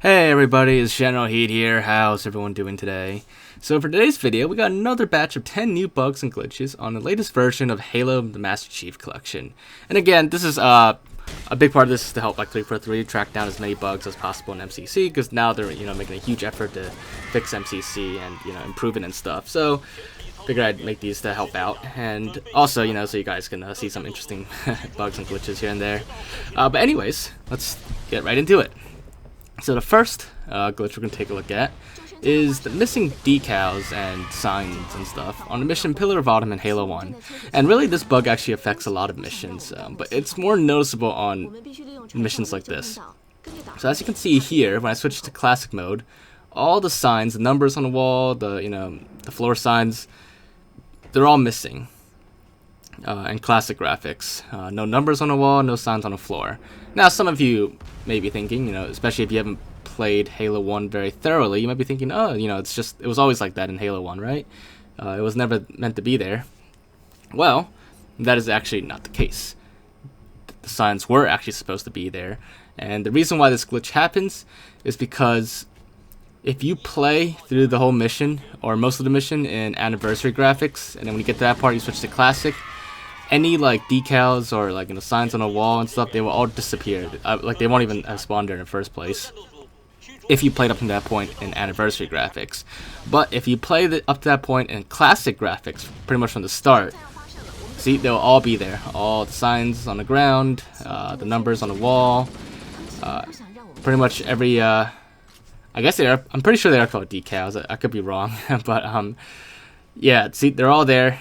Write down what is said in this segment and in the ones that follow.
Hey everybody, it's Generalkidd here. How's everyone doing today? So for today's video, we got another batch of 10 new bugs and glitches on the latest version of Halo the Master Chief Collection. And again, this is a big part of this is to help like 343 track down as many bugs as possible in MCC, because now they're making a huge effort to fix MCC and improve it and stuff. So figured I'd make these to help out, and also so you guys can see some interesting bugs and glitches here and there. But anyways, let's get right into it. So the first glitch we're going to take a look at is the missing decals and signs and stuff on the mission Pillar of Autumn in Halo 1. And really this bug actually affects a lot of missions, but it's more noticeable on missions like this. So as you can see here, when I switch to classic mode, all the signs, the numbers on the wall, the floor signs, they're all missing. And classic graphics. No numbers on the wall, no signs on the floor. Now, some of you may be thinking, especially if you haven't played Halo 1 very thoroughly, you might be thinking, oh, it was always like that in Halo 1, right? It was never meant to be there. Well, that is actually not the case. The signs were actually supposed to be there. And the reason why this glitch happens is because if you play through the whole mission, or most of the mission, in anniversary graphics, and then when you get to that part, you switch to classic, any like decals or like signs on a wall and stuff, they will all disappear. Like they won't even have spawned there in the first place if you played up to that point in anniversary graphics. But if you play up to that point in classic graphics, pretty much from the start, see, they'll all be there. All the signs on the ground, the numbers on the wall, pretty much every. I guess they are. I'm pretty sure they are called decals. I could be wrong, but yeah. See, they're all there.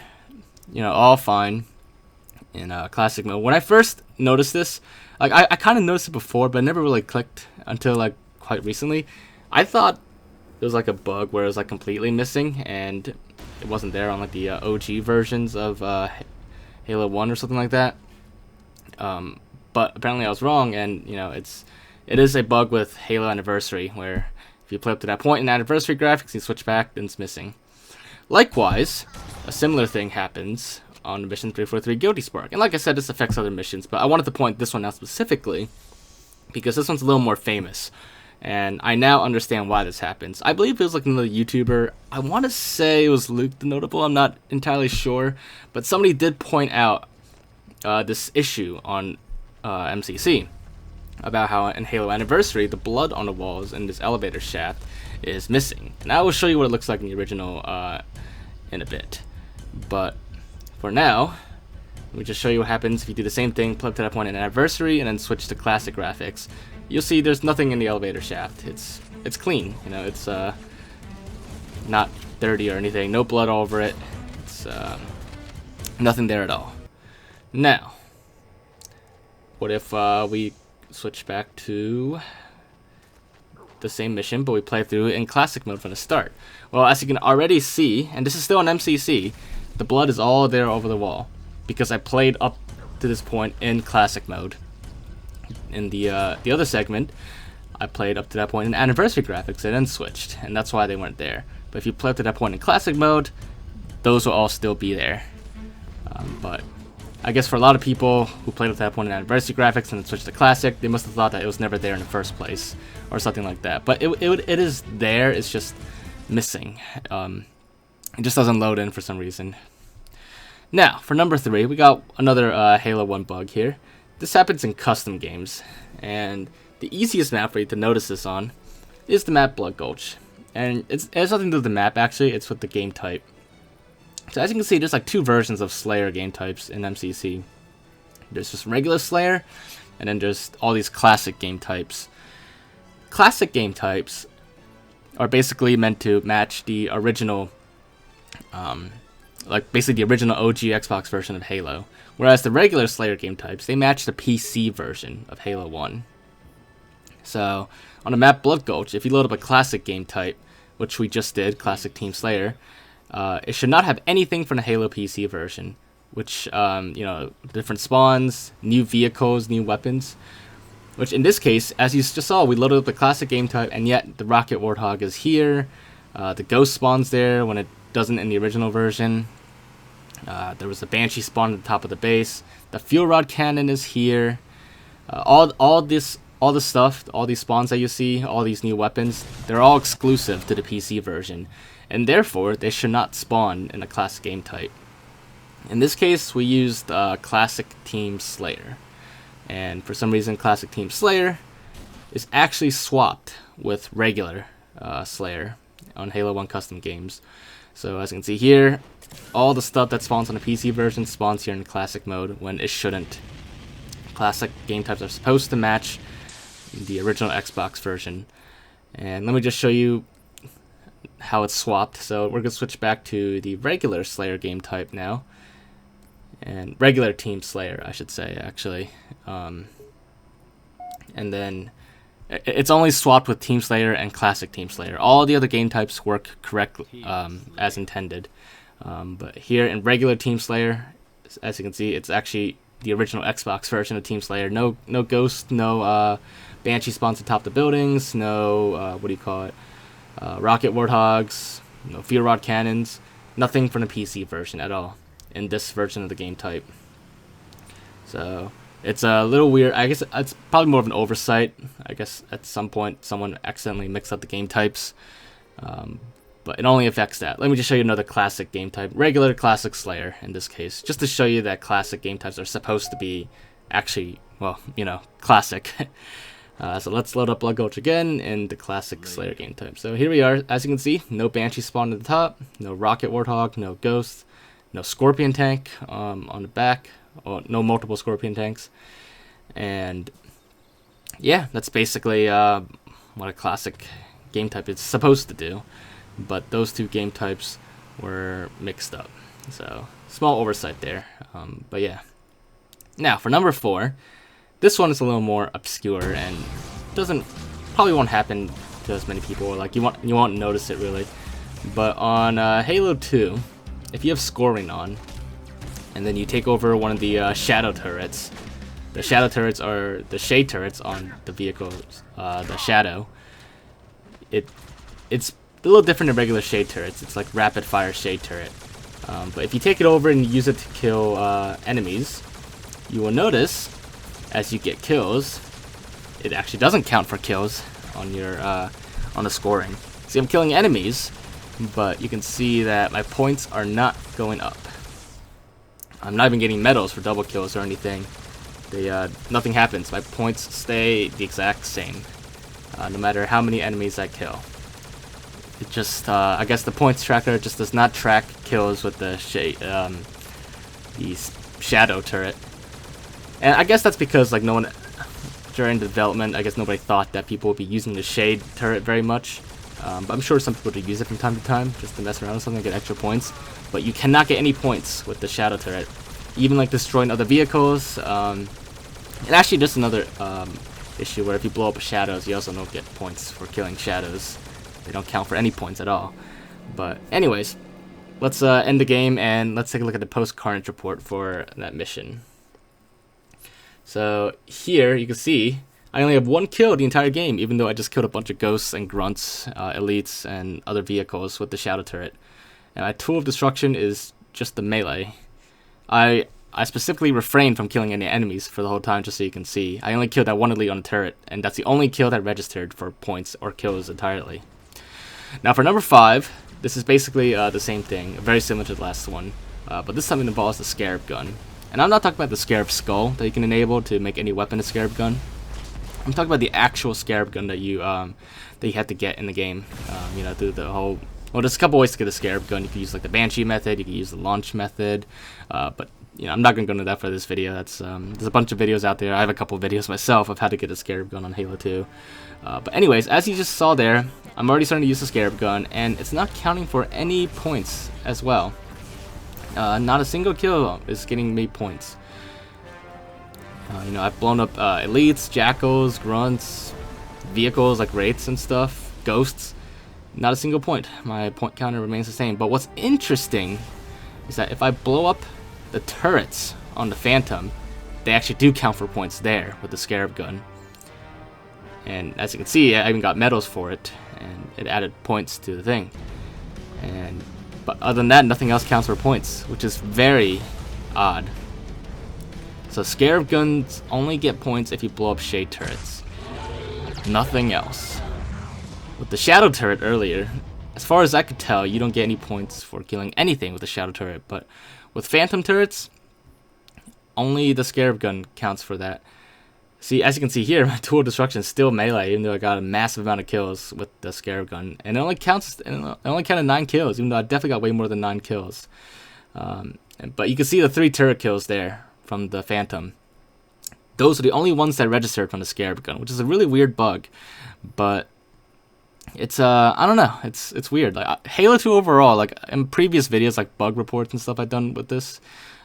All fine in classic mode. When I first noticed this, like I kind of noticed it before, but I never really clicked until like quite recently. I thought it was like a bug where it was like completely missing and it wasn't there on like the OG versions of Halo 1 or something like that. But apparently I was wrong, and it is a bug with Halo Anniversary where if you play up to that point in anniversary graphics, you switch back, then it's missing. Likewise, a similar thing happens on mission 343 Guilty Spark. And like I said, this affects other missions, but I wanted to point this one out specifically because this one's a little more famous. And I now understand why this happens. I believe it was like another YouTuber. I want to say it was Luke the Notable. I'm not entirely sure. But somebody did point out this issue on MCC about how in Halo Anniversary, the blood on the walls in this elevator shaft is missing. And I will show you what it looks like in the original in a bit. But for now, let me just show you what happens if you do the same thing, play up to that point in Anniversary, and then switch to classic graphics. You'll see there's nothing in the elevator shaft. It's clean. It's not dirty or anything. No blood all over it. It's nothing there at all. Now, what if we switch back to the same mission, but we play through it in classic mode from the start? Well, as you can already see, and this is still on MCC, the blood is all there over the wall because I played up to this point in classic mode. In the other segment, I played up to that point in anniversary graphics and then switched, and that's why they weren't there. But if you play up to that point in classic mode, those will all still be there. But I guess for a lot of people who played up to that point in anniversary graphics and then switched to classic, they must have thought that it was never there in the first place or something like that. But it is there. It's just missing. It just doesn't load in for some reason. Now, for number 3, we got another Halo 1 bug here. This happens in custom games, and the easiest map for you to notice this on is the map Blood Gulch. And it has nothing to do with the map, actually. It's with the game type. So as you can see, there's like 2 versions of Slayer game types in MCC. There's just regular Slayer, and then there's all these classic game types. Classic game types are basically meant to match the original, like basically the original OG Xbox version of Halo. Whereas the regular Slayer game types, they match the PC version of Halo 1. So on the map Blood Gulch, if you load up a classic game type, which we just did, Classic Team Slayer, it should not have anything from the Halo PC version, which, different spawns, new vehicles, new weapons. Which in this case, as you just saw, we loaded up the classic game type, and yet the Rocket Warthog is here. The Ghost spawns there when it doesn't in the original version. There was a Banshee spawn at the top of the base. The Fuel Rod Cannon is here. All this all the stuff, all these spawns that you see, all these new weapons, they're all exclusive to the PC version, and therefore they should not spawn in a classic game type. In this case, we used Classic Team Slayer, and for some reason Classic Team Slayer is actually swapped with regular Slayer on Halo 1 custom games. So as you can see here, all the stuff that spawns on the PC version spawns here in classic mode when it shouldn't. Classic game types are supposed to match the original Xbox version. And let me just show you how it's swapped. So we're going to switch back to the regular Slayer game type now. And regular Team Slayer, I should say, actually. And then it's only swapped with Team Slayer and Classic Team Slayer. All the other game types work correctly as intended. But here in regular Team Slayer, as you can see, it's actually the original Xbox version of Team Slayer. No ghost, no Banshee spawns atop the buildings, no, rocket warthogs, no fear rod cannons, nothing from the PC version at all in this version of the game type. So it's a little weird. I guess it's probably more of an oversight. I guess at some point someone accidentally mixed up the game types, but it only affects that. Let me just show you another classic game type, regular Classic Slayer in this case, just to show you that classic game types are supposed to be actually, well, you know, classic. So let's load up Blood Gulch again in the Classic Slayer game type. So here we are. As you can see, no Banshee spawn at the top, no Rocket Warthog, no Ghost, no Scorpion tank on the back, or no multiple Scorpion tanks. And yeah, that's basically what a classic game type is supposed to do. But those two game types were mixed up. So small oversight there. But yeah. Now for number 4. This one is a little more obscure and probably won't happen to as many people. Like you won't notice it really. But on Halo 2, if you have scoring on, and then you take over one of the shadow turrets, the shadow turrets are the shade turrets on the vehicles. The shadow, it's a little different than regular shade turrets. It's like rapid fire shade turret. But if you take it over and use it to kill enemies, you will notice, as you get kills, it actually doesn't count for kills on your on the scoring. See, I'm killing enemies, but you can see that my points are not going up. I'm not even getting medals for double kills or anything. Nothing happens. My points stay the exact same, no matter how many enemies I kill. It just, I guess the points tracker just does not track kills with the shadow turret. And I guess that's because, like, no one, during the development, I guess nobody thought that people would be using the shade turret very much. But I'm sure some people do use it from time to time, just to mess around with something and get extra points. But you cannot get any points with the shadow turret. Even, like, destroying other vehicles. And actually, just another issue where if you blow up shadows, you also don't get points for killing shadows. They don't count for any points at all. But anyways, let's end the game and let's take a look at the post-carnage report for that mission. So here you can see I only have 1 kill the entire game, even though I just killed a bunch of ghosts and grunts, elites, and other vehicles with the shadow turret. And my tool of destruction is just the melee. I specifically refrained from killing any enemies for the whole time, just so you can see. I only killed that 1 elite on a turret, and that's the only kill that registered for points or kills entirely. Now for number 5, this is basically the same thing, very similar to the last one, but this time it involves the Scarab gun. And I'm not talking about the Scarab skull that you can enable to make any weapon a Scarab gun. I'm talking about the actual Scarab gun that you have to get in the game. You know, through the whole. Well, there's a couple ways to get a Scarab gun. You can use like the Banshee method. You can use the launch method. But you know, I'm not gonna go into that for this video. That's there's a bunch of videos out there. I have a couple of videos myself of how to get a Scarab gun on Halo 2. But anyways, as you just saw there, I'm already starting to use the Scarab gun, and it's not counting for any points as well. Not a single kill is getting me points. You know, I've blown up elites, jackals, grunts, vehicles like wraiths and stuff, ghosts. Not a single point. My point counter remains the same. But what's interesting is that if I blow up the turrets on the Phantom, they actually do count for points there with the Scarab gun. And as you can see, I even got medals for it, and it added points to the thing. But other than that, nothing else counts for points, which is very odd. So Scarab guns only get points if you blow up shade turrets. nothing else. With the shadow turret earlier, as far as I could tell, you don't get any points for killing anything with the shadow turret, but with phantom turrets, only the Scarab gun counts for that. See, as you can see here, my tool of destruction is still melee, even though I got a massive amount of kills with the Scarab gun, and it only counted 9 kills, even though I definitely got way more than 9 kills. But you can see the 3 turret kills there from the phantom. Those are the only ones that registered from the Scarab gun, which is a really weird bug, but it's I don't know, it's weird. Like Halo 2 overall, like in previous videos, like bug reports and stuff I've done with this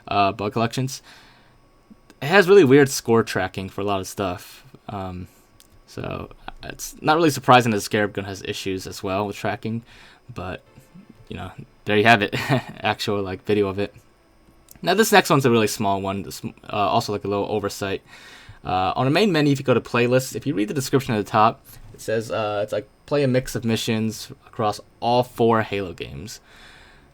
bug collections, it has really weird score tracking for a lot of stuff. So it's not really surprising that the Scarab gun has issues as well with tracking, but you know, there you have it, actual like video of it. Now this next one's a really small one. This, also like a little oversight. On the main menu, if you go to playlists, if you read the description at the top, it says it's like play a mix of missions across all 4 Halo games.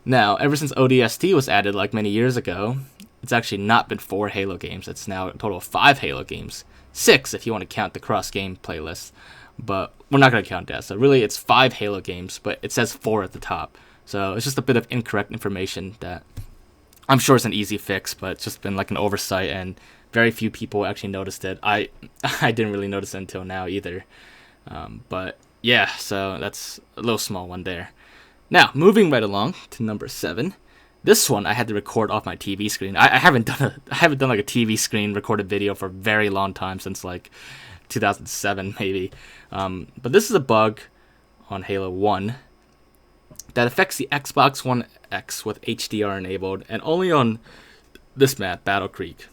Now, ever since ODST was added like many years ago, it's actually not been 4 Halo games. It's now a total of 5 Halo games. 6 if you want to count the cross-game playlist. But we're not going to count that. So really, it's 5 Halo games, but it says 4 at the top. So it's just a bit of incorrect information that I'm sure it's an easy fix, but it's just been like an oversight, and very few people actually noticed it. I didn't really notice it until now either. But yeah, so that's a little small one there. Now, moving right along to number 7. This one I had to record off my TV screen. I haven't done like a TV screen recorded video for a very long time, since like 2007 maybe. But this is a bug on Halo 1 that affects the Xbox One X with HDR enabled, and only on this map, Battle Creek.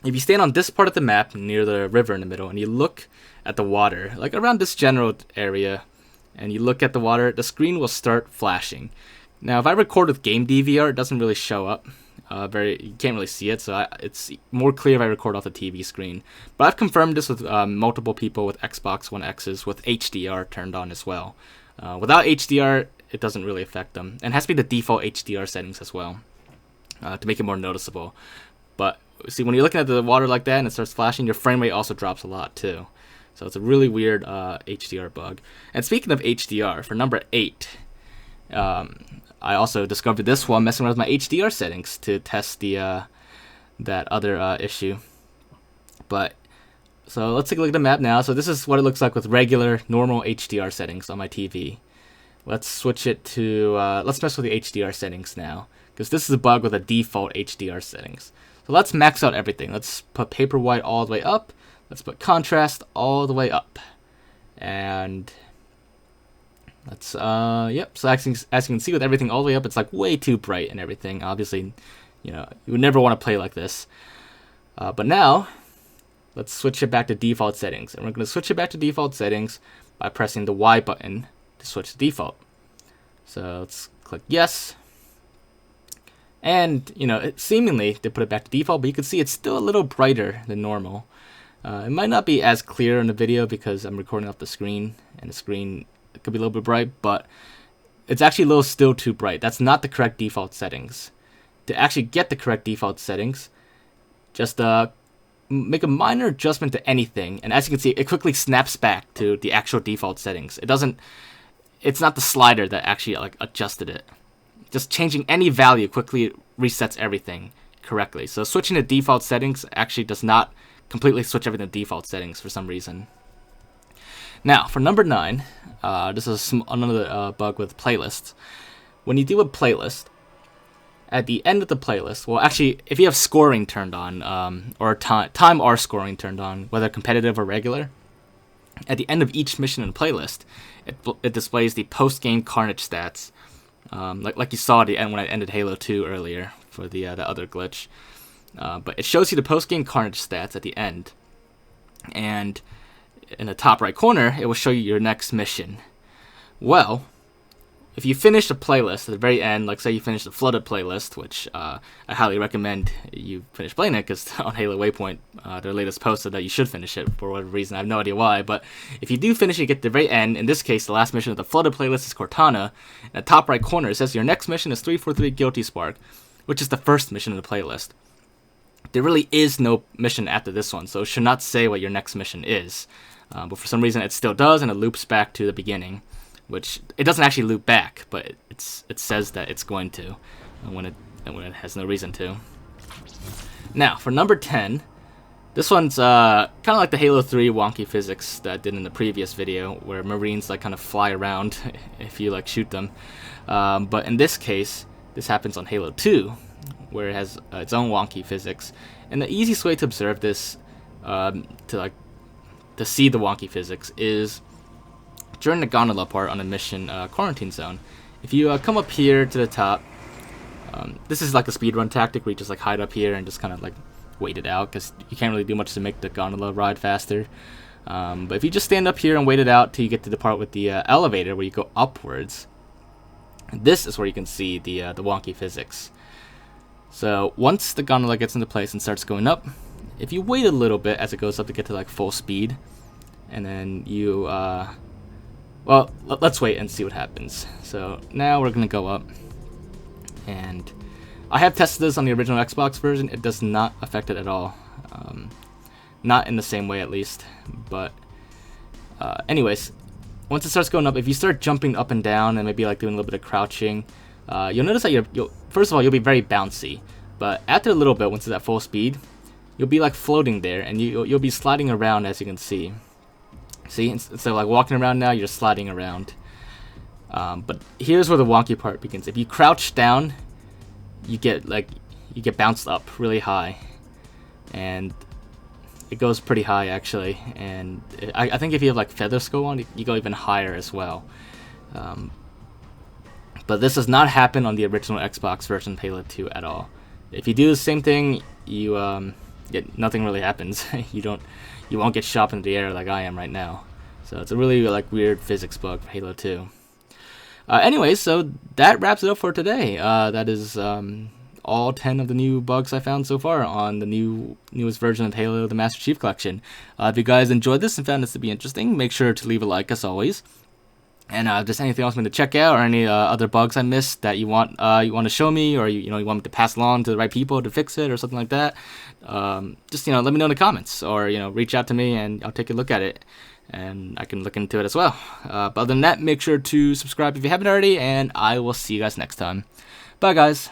If you stand on this part of the map near the river in the middle, and you look at the water, like around this general area, and you look at the water, the screen will start flashing. Now, if I record with game DVR, it doesn't really show up. You can't really see it, so it's more clear if I record off the TV screen. But I've confirmed this with multiple people with Xbox One X's with HDR turned on as well. Without HDR, it doesn't really affect them. And it has to be the default HDR settings as well to make it more noticeable. But see, when you're looking at the water like that and it starts flashing, your frame rate also drops a lot too. So it's a really weird HDR bug. And speaking of HDR, for number 8, I also discovered this while messing around with my HDR settings to test the that other issue. But so let's take a look at the map now. So this is what it looks like with regular, normal HDR settings on my TV. Let's switch it to let's mess with the HDR settings now, because this is a bug with a default HDR settings. So let's max out everything. Let's put paper white all the way up. Let's put contrast all the way up, and let's yep. So as you can see, with everything all the way up, it's like way too bright and everything. Obviously, you know, you would never want to play like this. But now, let's switch it back to default settings, and we're going to switch it back to default settings by pressing the Y button to switch to default. So let's click yes. And, you know, seemingly they put it back to default, but you can see it's still a little brighter than normal. It might not be as clear in the video because I'm recording off the screen, and the screen could be a little bit bright, but it's actually a little still too bright. That's not the correct default settings. To actually get the correct default settings, just make a minor adjustment to anything, and as you can see, it quickly snaps back to the actual default settings. It's not the slider that actually like adjusted it. Just changing any value quickly resets everything correctly. So switching to default settings actually does not completely switch everything to default settings for some reason. Now, for number 9, this is another bug with playlists. When you do a playlist, at the end of the playlist, well, actually, if you have scoring turned on, or time R scoring turned on, whether competitive or regular, at the end of each mission in the playlist, it displays the post-game Carnage stats, like you saw at the end when I ended Halo 2 earlier for the other glitch. But it shows you the post-game Carnage stats at the end, and in the top right corner, it will show you your next mission. Well, if you finish a playlist at the very end, like say you finish the Flooded playlist, which I highly recommend you finish playing it, because on Halo Waypoint, their latest posted that you should finish it for whatever reason. I have no idea why, but if you do finish it, you get to the very end. In this case, the last mission of the Flooded playlist is Cortana. In the top right corner, it says your next mission is 343 Guilty Spark, which is the first mission of the playlist. There really is no mission after this one, so it should not say what your next mission is. But for some reason it still does, and it loops back to the beginning, which it doesn't actually loop back, but it says that it's going to when it has no reason to. Now for number 10, this one's kind of like the Halo 3 wonky physics that I did in the previous video, where Marines like kind of fly around if you like shoot them. But in this case, this happens on Halo 2, where it has its own wonky physics. And the easiest way to observe this, to see the wonky physics, is during the gondola part on the mission Quarantine Zone. If you come up here to the top, this is like a speedrun tactic where you just like hide up here and just kind of like wait it out, because you can't really do much to make the gondola ride faster. But if you just stand up here and wait it out till you get to the part with the elevator where you go upwards, this is where you can see the wonky physics. So once the gondola gets into place and starts going up, if you wait a little bit as it goes up to get to like full speed, and then you well, let's wait and see what happens. So now we're gonna go up, and I have tested this on the original Xbox version. It does not affect it at all, not in the same way at least. But anyways, once it starts going up, if you start jumping up and down and maybe like doing a little bit of crouching, you'll notice that you'll first of all, you'll be very bouncy, but after a little bit, once it's at full speed, you'll be like floating there, and you'll be sliding around, as you can see. See, instead of like walking around now, you're sliding around. But here's where the wonky part begins. If you crouch down, you get bounced up really high, and it goes pretty high actually. And I think if you have like feather skull on, you go even higher as well. But this does not happen on the original Xbox version of Halo 2 at all. If you do the same thing, nothing really happens. You won't get shot into the air like I am right now. So it's a really like weird physics bug for Halo 2. Anyways, so that wraps it up for today. That is all 10 of the new bugs I found so far on the newest version of Halo, the Master Chief Collection. If you guys enjoyed this and found this to be interesting, make sure to leave a like as always. And if there's anything else you want to check out, or any other bugs I missed that you want to show me, or you want me to pass along to the right people to fix it or something like that, just let me know in the comments, or reach out to me and I'll take a look at it and I can look into it as well. But other than that, make sure to subscribe if you haven't already, and I will see you guys next time. Bye guys.